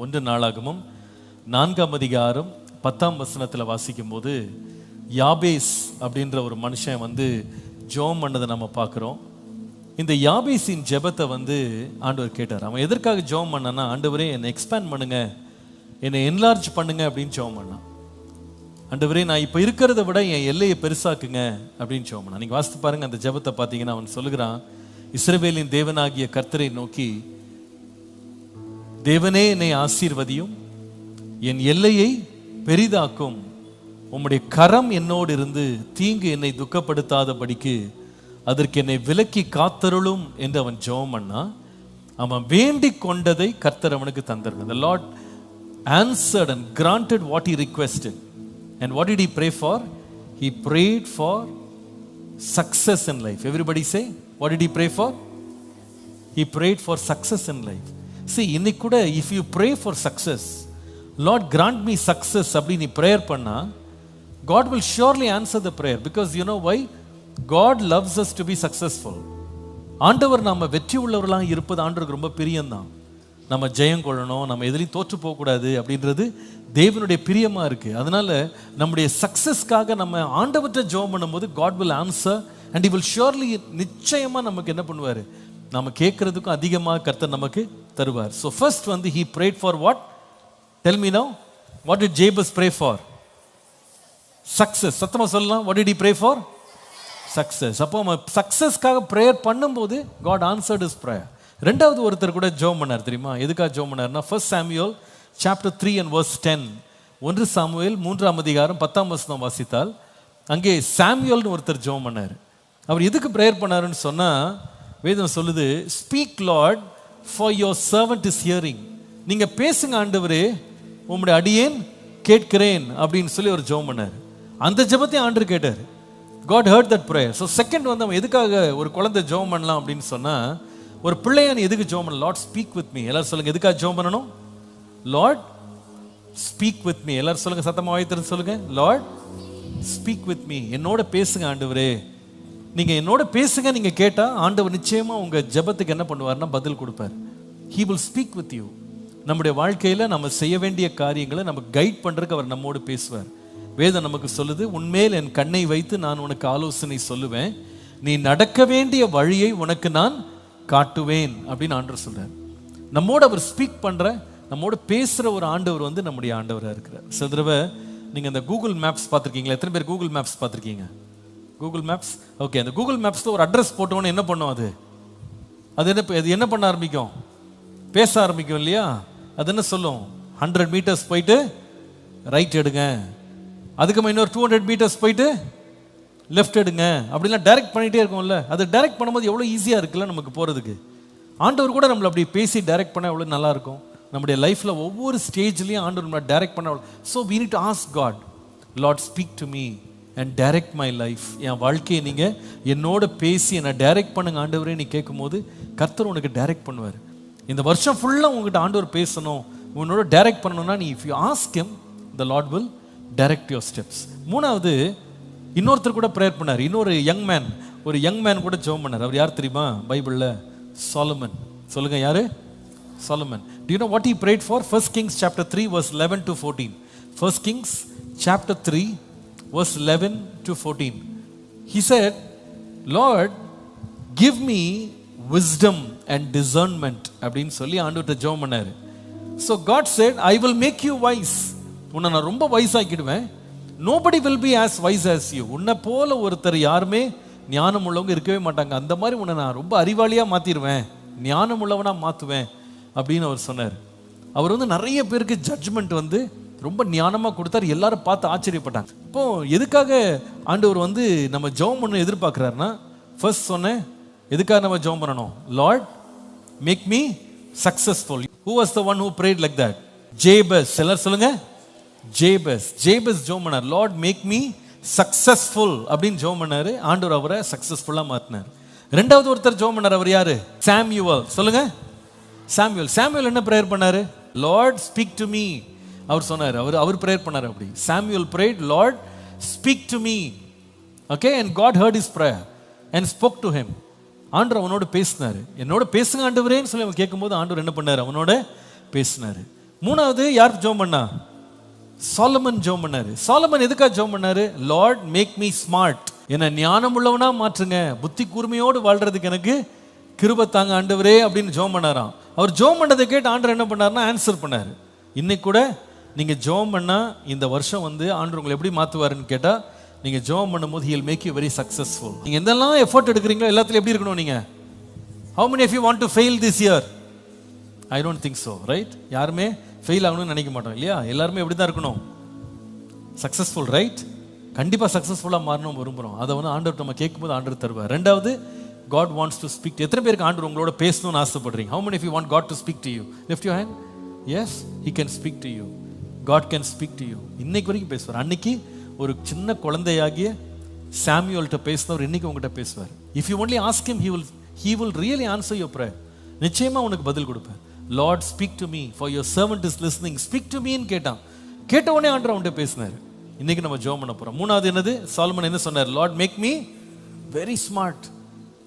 1 நாளாகமும் 4ஆம் அதிகாரம் 10ஆம் வசனத்தில் வாசிக்கும் போது யாபேஸ் அப்படின்ற ஒரு மனுஷன் வந்து ஜெபம் பண்ணதை நம்ம பார்க்குறோம். இந்த யாபேஸின் ஜெபத்தை வந்து ஆண்டவர் கேட்டார். அவன் எதற்காக ஜெபம் பண்ணான்னா, ஆண்டவரே என்னை எக்ஸ்பேண்ட் பண்ணுங்க, என்னை என்லார்ஜ் பண்ணுங்க அப்படின்னு ஜெபம் பண்ணான். ஆண்டவரே நான் இப்போ இருக்கிறத விட என் எல்லையை பெருசாக்குங்க அப்படின்னு ஜெபம் பண்ணான். நீங்கள் வாசித்து பாருங்க அந்த ஜெபத்தை பார்த்தீங்கன்னா அவன் சொல்லுகிறான், இஸ்ரவேலின் தேவனாகிய கர்த்தரை நோக்கி, தேவனே என்னை ஆசீர்வதியும், என் எல்லையை பெரிதாக்கும், உம்முடைய கரம் என்னோடு இருந்து தீங்கு என்னை துக்கப்படுத்தாதபடிக்கு அதற்கு என்னை விலக்கி காத்தருளும் என்று அவன் ஜெபம் பண்ணா. அவன் வேண்டிக் கொண்டதை கர்த்தர் அவனுக்கு தந்தார். The Lord answered and granted what he requested. And what did he pray for? He prayed for success in life. Everybody say, what did he pray for? He prayed for success in life. See, இன்னைக்கு கூட if you pray for success, Lord grant me success அப்படி நீ prayer பண்ணா, God will surely answer the prayer. Because you know why? God loves us to be successful. ஆண்டவர் நாம வெற்றி உள்ளவர்களாக இருப்பது ஆண்டவருக்கு ரொம்ப பிரியம்தான். நம்ம ஜெயம் கொள்ளணும், நம்ம எதுலையும் தோற்று போகக்கூடாது அப்படின்றது தேவனுடைய பிரியமா இருக்கு. அதனால நம்முடைய சக்சஸ்க்காக நம்ம ஆண்டவற்றை ஜெபம் பண்ணும்போது God will answer and he will surely, நிச்சயமா நமக்கு என்ன பண்ணுவார், நம்ம கேட்கறதுக்கும் அதிகமாக கர்த்தர் நமக்கு தருவார். So first வந்து he prayed for what? Tell me now, what did Jabez pray for? Success. சத்தமா சொல்லலாம், what did he pray for? Success. அப்போ நம்ம சக்சஸ்க்காக ப்ரேயர் பண்ணும்போது God answered his prayer. ரெண்டாவது ஒருத்தர் கூட ஜெபம் பண்ணார் தெரியுமா? எதுக்காக ஜெபம் பண்ணார்னா, 1 Samuel chapter 3 and verse 10. 1 Samuel 3ஆம் அதிகாரம் 10ஆம் வசனம் வாசித்தால் அங்கே சாமுவேல்னு ஒருத்தர் ஜெபம் பண்ணார். அவர் எதுக்கு ப்ரேயர் பண்ணாருன்னு சொன்னா, வேதம் சொல்லுது, speak Lord for your servant is hearing. நீங்க பேசுங்க ஆண்டவரே, உம்முடைய அடியேன் கேட்கிறேன் அப்படின்னு சொல்லி ஒரு ஜெபம் பண்ணார். அந்த ஜெபத்தையும் ஆண்டவர் கேட்டார். God heard that prayer. So second வந்து அவன் எதுக்காக ஒரு குழந்தை ஜெபம் பண்ணலாம் அப்படின்னு சொன்னா, ஒரு பிள்ளையான் எதுக்கு ஜெபம் பண்ணலாம்? Lord speak with me. எல்லாரும் சொல்லுங்க, எதுக்காக ஜெபம் பண்ணணும்? Lord speak with me. எல்லாரும் சொல்லுங்க, சத்தமா வாய் திறந்து சொல்லுங்க, லார்ட் ஸ்பீக் வித் மீ. என்னோட பேசுங்க ஆண்டவரே. நீங்க என்னோட பேசுங்க, நீங்க கேட்டா ஆண்டவர் நிச்சயமா உங்க ஜெபத்துக்கு என்ன பண்ணுவார்னா பதில் கொடுப்பார். He will speak with you. நம்முடைய வாழ்க்கையில நம்ம செய்ய வேண்டிய காரியங்களை நம்ம கைட் பண்றதுக்கு அவர் நம்மோடு பேசுவார். வேதம் நமக்கு சொல்லுது, உன்மேல் என் கண்ணை வைத்து நான் உனக்கு ஆலோசனை சொல்லுவேன், நீ நடக்க வேண்டிய வழியை உனக்கு நான் காட்டுவேன் அப்படின்னு ஆண்டவர் சொல்றார். நம்மோட அவர் ஸ்பீக் பண்ற, நம்மோட பேசுற ஒரு ஆண்டவர் வந்து நம்முடைய ஆண்டவராக இருக்கிறார். சில தடவை நீங்க இந்த கூகுள் மேப்ஸ் பார்த்துருக்கீங்களா? எத்தனை பேர் கூகுள் மேப்ஸ் பார்த்துருக்கீங்க? Google maps, okay. அந்த கூகுள் மேப்ஸ்ல ஒரு அட்ரஸ் போட்டோன்னு என்ன பண்ணும்? அது என்ன பண்ண ஆரம்பிக்கும்? பேச ஆரம்பிக்கும் இல்லையா? அது என்ன சொல்லும்? 100 மீட்டர்ஸ் போயிட்டு ரைட் எடுங்க, அதுக்கு இன்னொரு 200 மீட்டர்ஸ் போயிட்டு லெஃப்ட் எடுங்க, அப்படிலாம் டைரக்ட் பண்ணிகிட்டே இருக்கும்ல. அது டைரக்ட் பண்ணும்போது எவ்வளோ ஈஸியாக இருக்குல்ல நமக்கு போகிறதுக்கு. ஆண்டவர் கூட நம்மளை அப்படி பேசி டைரக்ட் பண்ண எவ்வளோ நல்லா இருக்கும். நம்முடைய லைஃப்பில் ஒவ்வொரு ஸ்டேஜ்லேயும் ஆண்டவர் நம்மளை டைரக்ட் பண்ண. So we need to ask God, Lord speak to me and direct my life. என் வாழ்க்கையை நீங்கள் என்னோட பேசி என்னை டைரக்ட் பண்ணுங்க ஆண்டவரே நீ கேட்கும் போது கர்த்தர் உனக்கு டைரக்ட் பண்ணுவார். இந்த வருஷம் ஃபுல்லாக உங்ககிட்ட ஆண்டவர் பேசணும், உன்னோட டைரக்ட் பண்ணணும்னா நீ if you ask him, the Lord will direct your steps. மூணாவது இன்னொருத்தர் கூட ப்ரேயர் பண்ணார். இன்னொரு யங் மேன் கூட ஜெபம் பண்ணார். அவர் யார் தெரியுமா? பைபிளில் சாலமன். சொல்லுங்க, யாரு? Solomon. Do you know what he prayed for? 1 Kings chapter 3 verse 11 to 14. 1 Kings chapter 3 verse 11 to 14. He said, Lord give me wisdom and discernment அப்படின்னு சொல்லி ஆண்டவர்கிட்ட ஜெபம் பண்ணார். So God said, I will make you wise. உன்னை நான் ரொம்ப வயசாக்கிடுவேன். Nobody will be as wise as you. உன்னை போல ஒருத்தர் யாருமே ஞானம் உள்ளவங்க இருக்கவே மாட்டாங்க. அந்த மாதிரி உன்னை நான் ரொம்ப அறிவாளியா மாத்திடுவேன், ஞானம் உள்ளவனா மாத்துவேன் அப்படின்னு அவர் சொன்னார். அவர் வந்து நிறைய பேருக்கு ஜட்ஜ்மெண்ட் வந்து ரொம்ப ஞானமாக கொடுத்தார். எல்லாரும் பார்த்து ஆச்சரியப்பட்டாங்க. இப்போ எதுக்காக ஆண்டவர் வந்து நம்ம ஜெபம் பண்ண எதிர்பார்க்குறாருன்னா, ஃபர்ஸ்ட் சொன்னேன், எதுக்காக நம்ம ஜெபம் பண்ணணும்? Lord make me successful. Who was the one who prayed like that? Jabez. எல்லாரும் சொல்லுங்க, ஜேபஸ் ஜெபம் பண்ணார். லார்ட் மேக் மீ சக்சஸ்ஃபுல் அப்படின்னு ஜெபம் பண்ணாரு. ஆண்டவர் அவரை சக்சஸ்ஃபுல்லா மாத்தினார். ரெண்டாவது ஒருத்தர் ஜெபம் பண்ணார். அவர் யாரு? சாமுவேல். சொல்லுங்க, சாமுவேல் என்ன பிரேயர் பண்ணாரு? Lord speak to me. அவர் சொன்னார், அவர் பிரேயர் பண்ணார். அப்படி Samuel prayed, Lord speak to me. Okay, and God heard his prayer and spoke to him. ஆண்டவர் அவனோட பேசினாரு. என்னோட பேசுங்க ஆண்டவரேன்னு சொல்லி அவன் கேட்கும்போது ஆண்டவர் என்ன பண்ணாரு? அவனோட பேசினாரு. மூணாவது யார் ஜெபம் பண்ணா? சாலமன் ஜெபம் பண்ணாரு. சாலமன் எதுக்காக ஜெபம் பண்ணாரு? லார்ட் மேக் மீ ஸ்மார்ட், என்ன ஞானம் உள்ளவனா மாற்றுங்க, புத்தி கூர்மையோடு வாழ்றதுக்கு எனக்கு கிருபை தாங்க ஆண்டவரே அப்படின்னு ஜெபம் பண்ணாராம். அவர் ஜெபம் பண்ணதை கேட்டு ஆண்டவர் என்ன பண்ணாருன்னா ஆன்சர் பண்ணாரு. இன்னைக்கு கூட நீங்க ஜெபம் பண்ணா இந்த வருஷம் ஆண்டவர் உங்களை எப்படி மாத்துவாருன்னு கேட்டா, நீங்க ஜெபம் பண்ணும்போது he will make you very successful. நீங்க எதெல்லாம் எஃபோர்ட் எடுக்கிறீங்களோ எல்லாத்துலயும் எப்படி இருக்கணும் நீங்க? How many of you want to fail this year? I don't think so, right? யாருமே ஃபெயில் ஆகணும்னு நினைக்க மாட்டோம் இல்லையா? எல்லாருமே எப்படி தான் இருக்கணும்? Successful, right? கண்டிப்பா சக்சஸ்ஃபுல்லா மாறணும் விரும்புறோம். அதை ஆண்டவர் நம்ம கேட்கும்போது ஆண்டவர் தருவார். ரெண்டாவது, God wants to speak to. எத்தனை பேருக்கு ஆண்டவர் உங்களோட பேசணும்னு ஆசைப்படுறீங்க? How many of you want God to speak to you? Lift your hand. Yes, he can speak to you. God can speak to you. இன்னைக்கு வரைக்கும் பேசுவார். அன்னைக்கு ஒரு சின்ன குழந்தையாகிய சாமுவேல்கிட்ட பேசினவர் இன்னைக்கு உங்ககிட்ட பேசுவார். If you only ask him, he will really answer your prayer. நிச்சயமா உனக்கு பதில் கொடுப்பார். Lord, speak to me, for your servant is listening. Speak to me ன்னு கேட்டான். கேட்ட உடனே ஆண்டவர் அவன்கிட்ட பேசினார். இன்னைக்கு நம்ம ஜெபம் பண்ண போறோம். மூணாவது என்னது? சாலமன் என்ன சொன்னார்? Lord, make me very smart.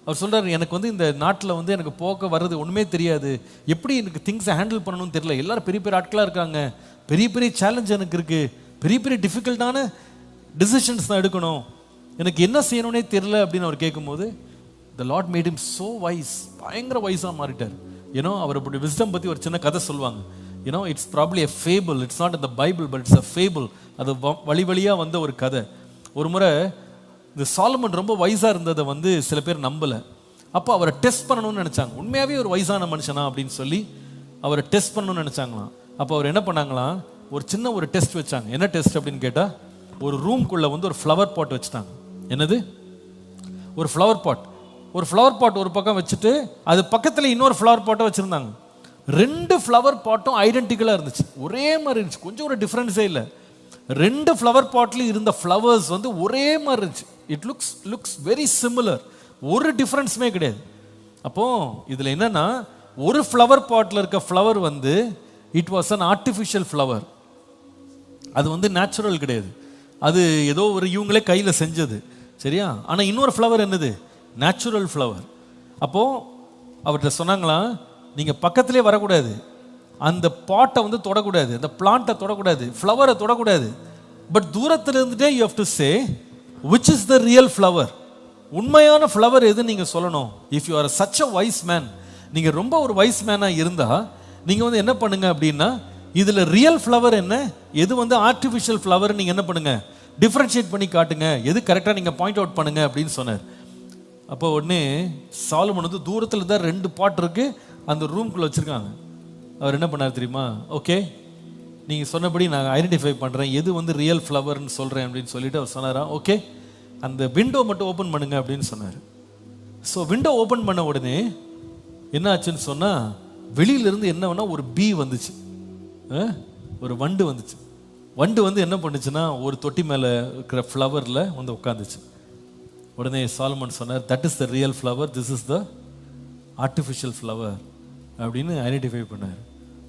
அவர் சொல்றாரு, எனக்கு இந்த நாட்டில் எனக்கு போக வர்றது ஒன்றுமே தெரியாது, எப்படி எனக்கு திங்ஸை ஹேண்டில் பண்ணணும்னு தெரியல, எல்லாரும் பெரிய பெரிய ஆட்களாக இருக்காங்க, பெரிய பெரிய சேலஞ்ச் எனக்கு இருக்கு, பெரிய பெரிய டிஃபிகல்ட்டான டிசிஷன்ஸ் தான் எடுக்கணும், எனக்கு என்ன செய்யணும்னே தெரியல அப்படின்னு அவர் கேட்கும்போது the Lord made him so wise. பயங்கர வைஸாக மாறிட்டார். அவருடைய விஸ்டம் பற்றி ஒரு சின்ன கதை சொல்லுவாங்க. It's probably a fable, it's not in the Bible but it's a fable. அது வழி வழியாக வந்த ஒரு கதை. ஒரு முறை இந்த சாலமன் ரொம்ப வயசாக இருந்ததை சில பேர் நம்பலை. அப்போ அவரை டெஸ்ட் பண்ணணும்னு நினச்சாங்க. உண்மையாகவே ஒரு வயசான மனுஷனா அப்படின்னு சொல்லி அவரை டெஸ்ட் பண்ணணும்னு நினச்சாங்களாம். அப்போ அவர் என்ன பண்ணாங்களாம், ஒரு டெஸ்ட் வச்சாங்க. என்ன டெஸ்ட் அப்படின்னு கேட்டால், ஒரு ரூம்குள்ளே ஒரு ஃப்ளவர் பாட் வச்சுட்டாங்க. என்னது? ஒரு ஃப்ளவர் பாட். ஒரு ஃப்ளவர் பாட் ஒரு பக்கம் வச்சுட்டு அது பக்கத்தில் இன்னொரு ஃப்ளவர் பாட்டை வச்சுருந்தாங்க. ரெண்டு ஃப்ளவர் பாட்டும் ஐடென்டிக்கலாக இருந்துச்சு, ஒரே மாதிரி இருந்துச்சு, கொஞ்சம் ஒரு டிஃப்ரென்ஸே இல்லை. ரெண்டு ஃப்ளவர் பாட்லையும் இருந்த ஃப்ளவர்ஸ் ஒரே மாதிரி இருந்துச்சு. இட் லுக்ஸ் வெரி சிமிலர், ஒரு டிஃப்ரென்ஸுமே கிடையாது. அப்போ இதில் என்னன்னா, ஒரு ஃப்ளவர் பாட்டில் இருக்க flower it was an artificial flower. அது நேச்சுரல் கிடையாது, அது ஏதோ ஒரு இவங்களே கையில் செஞ்சது, சரியா? ஆனால் இன்னொரு ஃப்ளவர் என்னது? Natural flower. அப்போது அவர்கிட்ட சொன்னாங்களாம், நீங்கள் பக்கத்திலே வரக்கூடாது, அந்த பாட்டை தொடக்கூடாது, அந்த பிளான்ட்டை தொடக்கூடாது, ஃப்ளவரை தொடக்கூடாது. பட் தூரத்தில் இருந்துட்டே you have to say which is the real flower. உண்மையான ஃப்ளவர் எது நீங்கள் சொல்லணும். If you are such a wise man, நீங்கள் ரொம்ப ஒரு வைஸ் மேனாக இருந்தால் நீங்கள் என்ன பண்ணுங்க அப்படின்னா, இதில் ரியல் ஃப்ளவர் என்ன, எது ஆர்டிஃபிஷியல் ஃப்ளவர், நீங்கள் என்ன பண்ணுங்க, டிஃப்ரென்ஷியேட் பண்ணி காட்டுங்க, எது கரெக்டாக நீங்கள் பாயிண்ட் அவுட் பண்ணுங்க அப்படின்னு சொன்னார். அப்போ உடனே சாலமன் தூரத்தில் தான் ரெண்டு பாட் இருக்கு, அந்த ரூம்குள்ளே வச்சுருக்காங்க. அவர் என்ன பண்ணார் தெரியுமா? ஓகே, நீங்கள் சொன்னபடி நான் ஐடென்டிஃபை பண்ணுறேன், எது ரியல் ஃப்ளவர்னு சொல்கிறேன் அப்படின்னு சொல்லிட்டு அவர் சொன்னாரா, ஓகே அந்த விண்டோ மட்டும் ஓப்பன் பண்ணுங்க அப்படின்னு சொன்னார். ஸோ விண்டோ ஓப்பன் பண்ண உடனே என்ன ஆச்சுன்னு சொன்னால், வெளியிலேருந்து என்ன வேணா ஒரு பீ வந்துச்சு, ஒரு வண்டு வந்துச்சு. வண்டு என்ன பண்ணுச்சுன்னா, ஒரு தொட்டி மேலே இருக்கிற ஃப்ளவரில் உட்காந்துச்சு. உடனே சாலமன் சொன்னார், that is the real flower, this is the artificial flower அப்படின்னு ஐடென்டிஃபை பண்ணார்.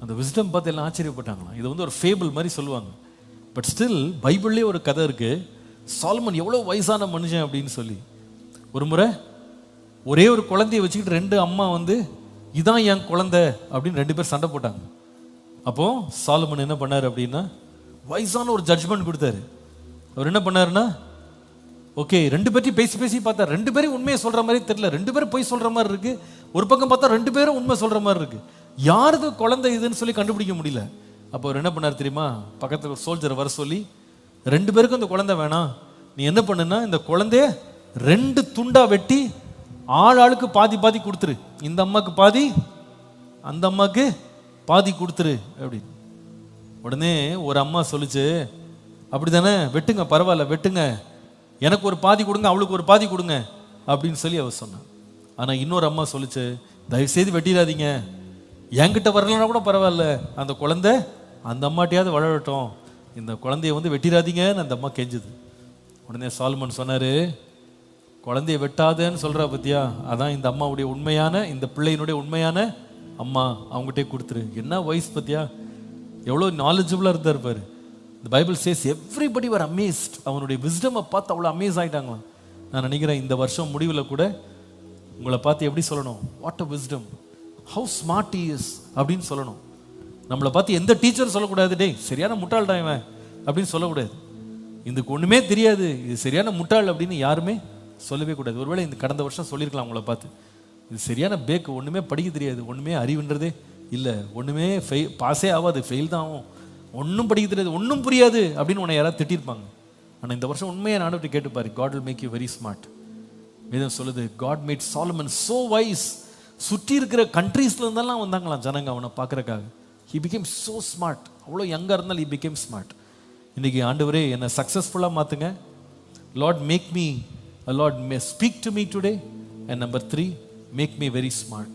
அந்த விஸ்டம் பார்த்து எல்லாம் ஆச்சரியப்பட்டாங்களாம். இது ஒரு ஃபேபிள் மாதிரி சொல்லுவாங்க, பட் ஸ்டில் பைபிள்லேயே ஒரு கதை இருக்கு, சாலமன் எவ்வளோ வயசான மனுஷன் அப்படின்னு சொல்லி. ஒரு முறை ஒரே ஒரு குழந்தைய வச்சுக்கிட்டு ரெண்டு அம்மா இதான் என் குழந்தை அப்படின்னு ரெண்டு பேர் சண்டை போட்டாங்க. அப்போ சாலமன் என்ன பண்ணார் அப்படின்னா, வயசான ஒரு ஜட்ஜ்மெண்ட் கொடுத்தாரு. அவர் என்ன பண்ணாருன்னா, ஓகே ரெண்டு பேர்த்தையும் பேசி பேசி பார்த்தா ரெண்டு பேரும் உண்மையை சொல்ற மாதிரி தெரியல, ரெண்டு பேரும் பொய் சொல்ற மாதிரி இருக்கு, ஒரு பக்கம் பார்த்தா ரெண்டு பேரும் உண்மை சொல்ற மாதிரி இருக்கு, யாருக்கு குழந்தை இதுன்னு சொல்லி கண்டுபிடிக்க முடியல. அப்போ அவர் என்ன பண்ணார் தெரியுமா, பக்கத்தில் ஒரு சோல்ஜரை வர சொல்லி, ரெண்டு பேருக்கும் இந்த குழந்தை வேணாம், நீ என்ன பண்ணுன்னா இந்த குழந்தைய ரெண்டு துண்டா வெட்டி ஆள் ஆளுக்கு பாதி பாதி கொடுத்துரு, இந்த அம்மாக்கு பாதி அந்த அம்மாக்கு பாதி கொடுத்துரு அப்படின்னு. உடனே ஒரு அம்மா சொல்லிச்சு, அப்படி தானே வெட்டுங்க, பரவாயில்ல வெட்டுங்க, எனக்கு ஒரு பாதி கொடுங்க அவளுக்கு ஒரு பாதி கொடுங்க அப்படின்னு சொல்லி அவர் சொன்னான். ஆனால் இன்னொரு அம்மா சொல்லிச்சு, தயவுசெய்து வெட்டிடாதீங்க, என்கிட்ட வரலன்னா கூட பரவாயில்ல, அந்த குழந்தை அந்த அம்மாட்டையாவது வளரட்டும், இந்த குழந்தைய வெட்டிடாதீங்கன்னு அந்த அம்மா கெஞ்சுது. உடனே சாலமன் சொன்னார், குழந்தைய வெட்டாதேன்னு சொல்கிறா பத்தியா, அதான் இந்த அம்மாவுடைய உண்மையான, இந்த பிள்ளையினுடைய உண்மையான அம்மா, அவங்ககிட்டே கொடுத்துரு. என்ன வயசு பத்தியா, எவ்வளோ நாலேஜபிளாக இருந்தார் பாரு. The Bible says everybody were amazed. அவனுடைய விஸ்டமை பார்த்து அவ்வளோ அமேஸ் ஆகிட்டாங்களாம். நான் நினைக்கிறேன் இந்த வருஷம் முடிவில் கூட உங்களை பார்த்து எப்படி சொல்லணும், what a wisdom, how smart he is அப்படின்னு சொல்லணும். நம்மளை பார்த்து எந்த டீச்சர் சொல்லக்கூடாது, டேய் சரியான முட்டாள்டா இவன் அப்படின்னு சொல்லக்கூடாது. இதுக்கு ஒன்றுமே தெரியாது, இது சரியான முட்டாள் அப்படின்னு யாருமே சொல்லவே கூடாது. ஒருவேளை இந்த கடந்த வருஷம் சொல்லியிருக்கலாம் உங்களை பார்த்து, இது சரியான பேக்கு, ஒன்றுமே படிக்க தெரியாது, ஒன்றுமே அறிவுன்றதே இல்லை, ஒன்றுமே பாஸே ஆகாது, ஃபெயில் தான் ஆகும், ஒன்றும் படிக்க தெரியாது, ஒன்றும் புரியாது அப்படின்னு உன்னை யாராவது திட்டிருப்பாங்க. ஆனால் இந்த வருஷம் உண்மையை நானும் கேட்டுப்பாரு, God will make you very smart. வேதம் சொல்லுது, God made Solomon so wise. சுற்றி இருக்கிற கண்ட்ரீஸ்ல இருந்தெல்லாம் வந்தாங்களாம் ஜனங்க அவனை பார்க்கறக்காக. He became so smart. அவ்வளோ யங்கா இருந்தாலும் he became smart. இன்னைக்கு ஆண்டவரே என்னை சக்ஸஸ்ஃபுல்லாக மாற்றுங்க. Lord make me, Lord may speak to me today. And number 3, make me very smart.